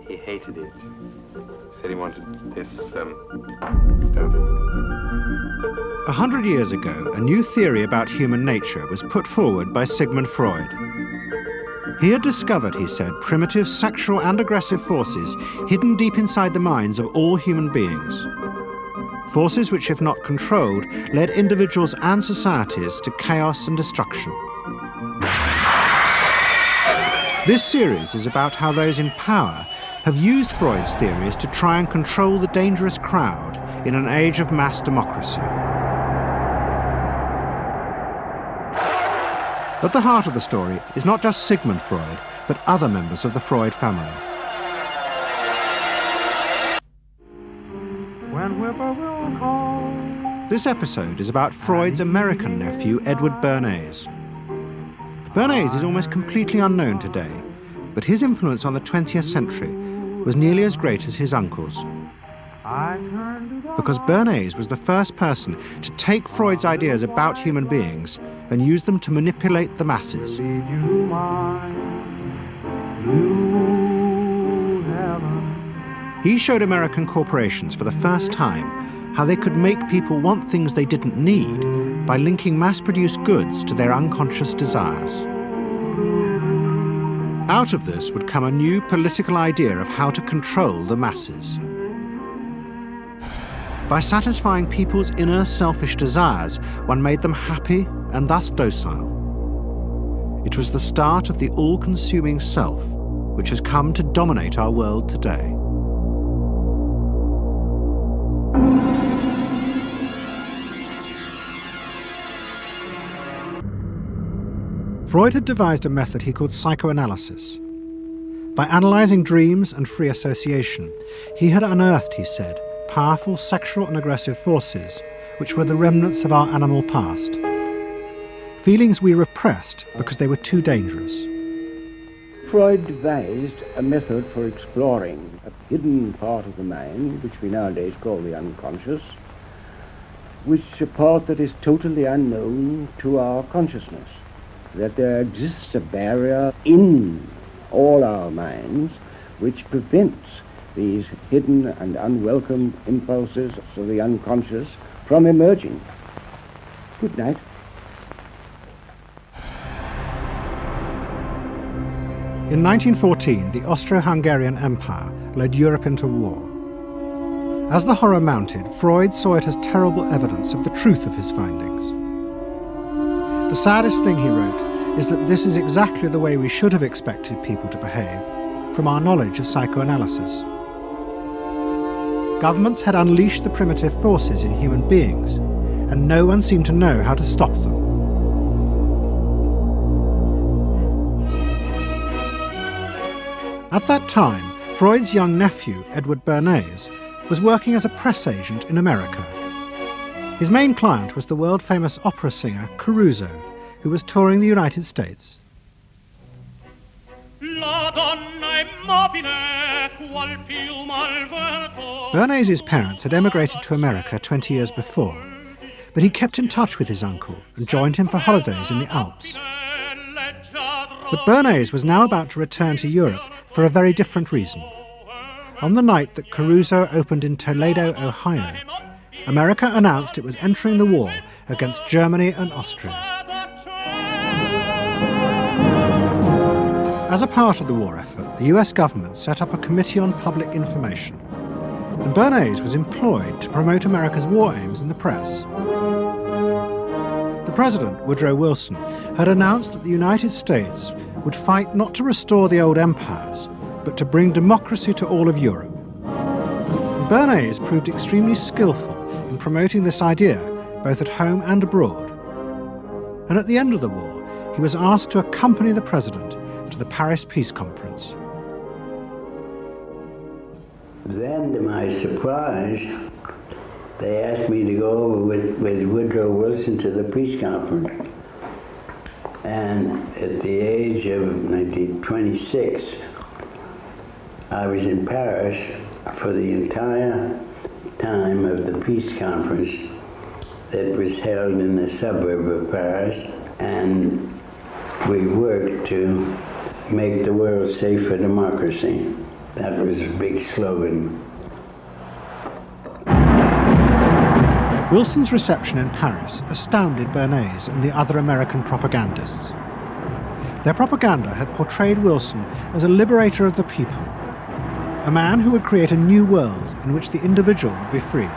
He hated it. Said he wanted this stuff. 100 years ago, a new theory about human nature was put forward by Sίγκμουντ Φρόιντ. He had discovered, he said, primitive sexual and aggressive forces hidden deep inside the minds of all human beings. Forces which, if not controlled, led individuals and societies to chaos and destruction. This series is about how those in power have used Freud's theories to try and control the dangerous crowd in an age of mass democracy. At the heart of the story is not just Sigmund Freud, but other members of the Freud family. This episode is about Freud's American nephew, Edward Bernays. Bernays is almost completely unknown today, but his influence on the 20th century was nearly as great as his uncle's. Because Bernays was the first person to take Freud's ideas about human beings and use them to manipulate the masses. He showed American corporations for the first time how they could make people want things they didn't need by linking mass-produced goods to their unconscious desires. Out of this would come a new political idea of how to control the masses. By satisfying people's inner selfish desires, one made them happy and thus docile. It was the start of the all-consuming self, which has come to dominate our world today. Freud had devised a method he called psychoanalysis. By analysing dreams and free association, he had unearthed, he said, powerful sexual and aggressive forces, which were the remnants of our animal past. Feelings we repressed because they were too dangerous. Freud devised a method for exploring a hidden part of the mind, which we nowadays call the unconscious, which is a part that is totally unknown to our consciousness, that there exists a barrier in all our minds which prevents these hidden and unwelcome impulses of the unconscious from emerging. Good night. In 1914, the Austro-Hungarian Empire led Europe into war. As the horror mounted, Freud saw it as terrible evidence of the truth of his findings. The saddest thing, he wrote, is that this is exactly the way we should have expected people to behave, from our knowledge of psychoanalysis. Governments had unleashed the primitive forces in human beings, and no one seemed to know how to stop them. At that time, Freud's young nephew, Edward Bernays, was working as a press agent in America. His main client was the world-famous opera singer Caruso, who was touring the United States. Bernays' parents had emigrated to America 20 years before, but he kept in touch with his uncle and joined him for holidays in the Alps. But Bernays was now about to return to Europe for a very different reason. On the night that Caruso opened in Toledo, Ohio, America announced it was entering the war against Germany and Austria. As a part of the war effort, the US government set up a Committee on Public Information, and Bernays was employed to promote America's war aims in the press. The President, Woodrow Wilson, had announced that the United States would fight not to restore the old empires, but to bring democracy to all of Europe. And Bernays proved extremely skillful in promoting this idea, both at home and abroad. And at the end of the war, he was asked to accompany the President to the Paris Peace Conference. Then, to my surprise, they asked me to go over with Woodrow Wilson to the peace conference. And at the age of 26, I was in Paris for the entire time of the peace conference that was held in the suburb of Paris, and we worked to make the world safe for democracy. That was a big slogan. Wilson's reception in Paris astounded Bernays and the other American propagandists. Their propaganda had portrayed Wilson as a liberator of the people, a man who would create a new world in which the individual would be free.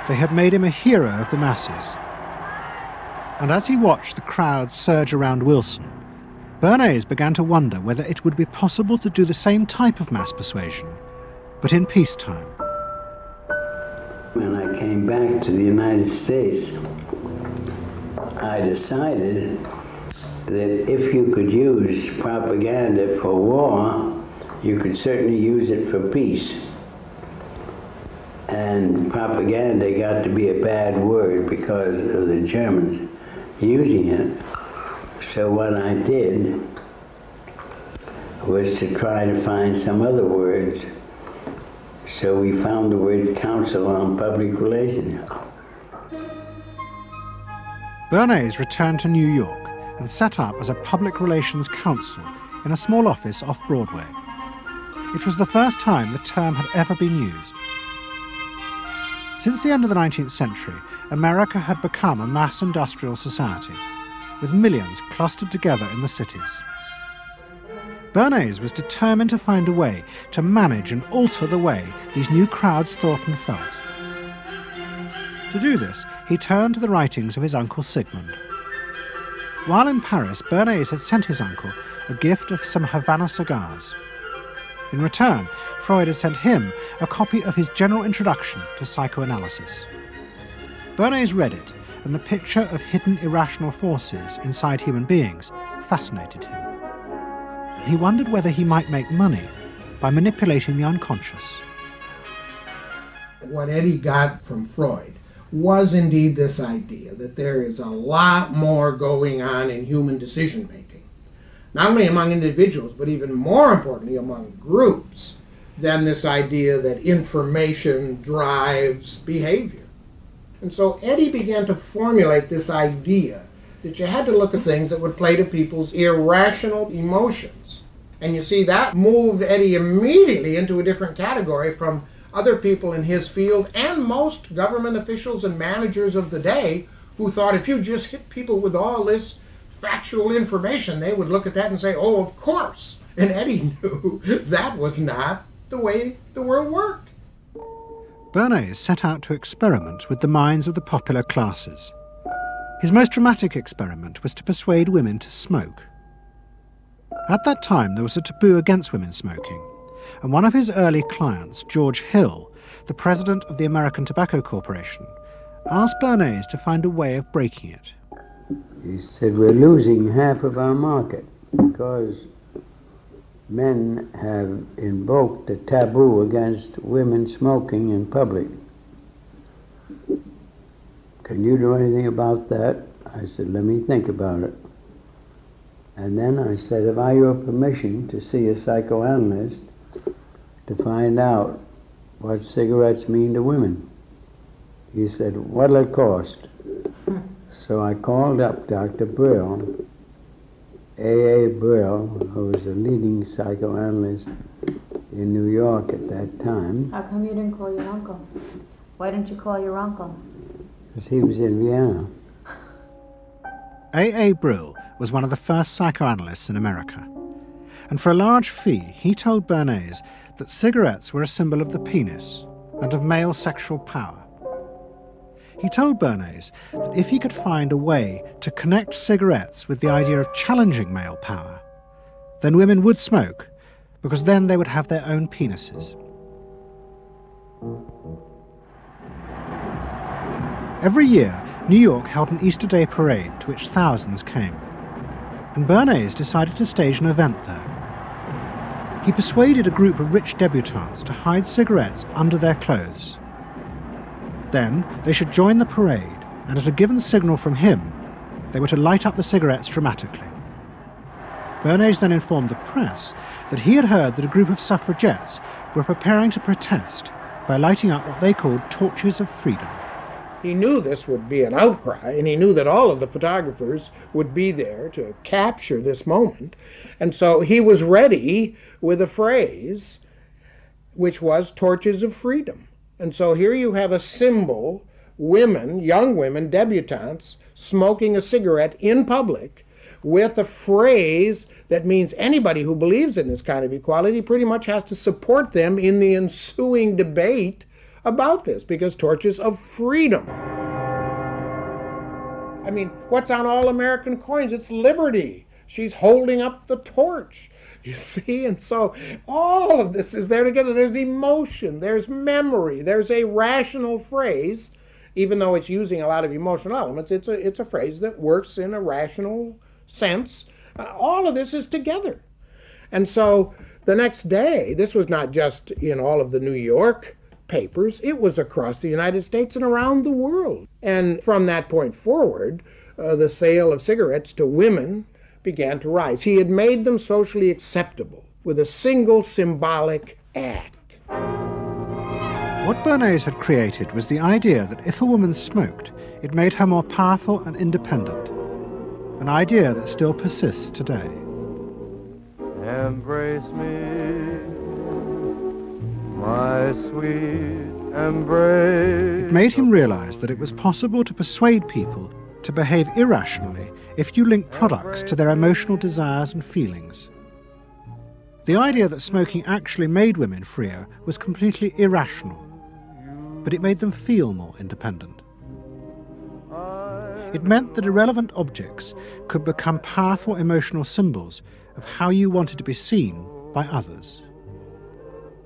They had made him a hero of the masses. And as he watched the crowd surge around Wilson, Bernays began to wonder whether it would be possible to do the same type of mass persuasion, but in peacetime. When I came back to the United States, I decided that if you could use propaganda for war, you could certainly use it for peace. And propaganda got to be a bad word because of the Germans using it. So what I did was to try to find some other words. So we found the word Council on Public Relations. Bernays returned to New York and set up as a public relations counsel in a small office off Broadway. It was the first time the term had ever been used. Since the end of the 19th century, America had become a mass industrial society, with millions clustered together in the cities. Bernays was determined to find a way to manage and alter the way these new crowds thought and felt. To do this, he turned to the writings of his uncle Siegbmund. While in Paris, Bernays had sent his uncle a gift of some Havana cigars. In return, Freud had sent him a copy of his general introduction to psychoanalysis. Bernays read it, and the picture of hidden irrational forces inside human beings fascinated him. He wondered whether he might make money by manipulating the unconscious. What Eddie got from Freud was indeed this idea that there is a lot more going on in human decision-making, not only among individuals, but even more importantly among groups, than this idea that information drives behavior. And so Eddie began to formulate this idea that you had to look at things that would play to people's irrational emotions. And you see, that moved Eddie immediately into a different category from other people in his field and most government officials and managers of the day who thought if you just hit people with all this factual information, they would look at that and say, oh, of course. And Eddie knew that was not the way the world worked. Bernays set out to experiment with the minds of the popular classes. His most dramatic experiment was to persuade women to smoke. At that time, there was a taboo against women smoking, and one of his early clients, George Hill, the president of the American Tobacco Corporation, asked Bernays to find a way of breaking it. He said, we're losing half of our market because men have invoked a taboo against women smoking in public. Can you do anything about that? I said, let me think about it. And then I said, have I your permission to see a psychoanalyst to find out what cigarettes mean to women? He said, what'll it cost? So I called up Dr. Brill, A.A. Brill, who was a leading psychoanalyst in New York at that time. How come you didn't call your uncle? Why didn't you call your uncle? Because he was in Vienna. A.A. Brill was one of the first psychoanalysts in America. And for a large fee, he told Bernays that cigarettes were a symbol of the penis and of male sexual power. He told Bernays that if he could find a way to connect cigarettes with the idea of challenging male power, then women would smoke, because then they would have their own penises. Every year, New York held an Easter Day parade to which thousands came, and Bernays decided to stage an event there. He persuaded a group of rich debutantes to hide cigarettes under their clothes. Then they should join the parade, and at a given signal from him, they were to light up the cigarettes dramatically. Bernays then informed the press that he had heard that a group of suffragettes were preparing to protest by lighting up what they called torches of freedom. He knew this would be an outcry, and he knew that all of the photographers would be there to capture this moment. And so he was ready with a phrase which was torches of freedom. And so here you have a symbol, women, young women, debutantes, smoking a cigarette in public with a phrase that means anybody who believes in this kind of equality pretty much has to support them in the ensuing debate about this, because torches of freedom. I mean, what's on all American coins? It's liberty. She's holding up the torch, you see? And so all of this is there together. There's emotion, there's memory, there's a rational phrase, even though it's using a lot of emotional elements. It's a phrase that works in a rational sense. All of this is together. And so the next day, this was not just in all of the New York papers, it was across the United States and around the world. And from that point forward, the sale of cigarettes to women began to rise. He had made them socially acceptable with a single symbolic act. What Bernéis had created was the idea that if a woman smoked, it made her more powerful and independent, an idea that still persists today. Embrace me, my sweet embrace. It made him realize that it was possible to persuade people to behave irrationally if you link products to their emotional desires and feelings. The idea that smoking actually made women freer was completely irrational, but it made them feel more independent. It meant that irrelevant objects could become powerful emotional symbols of how you wanted to be seen by others.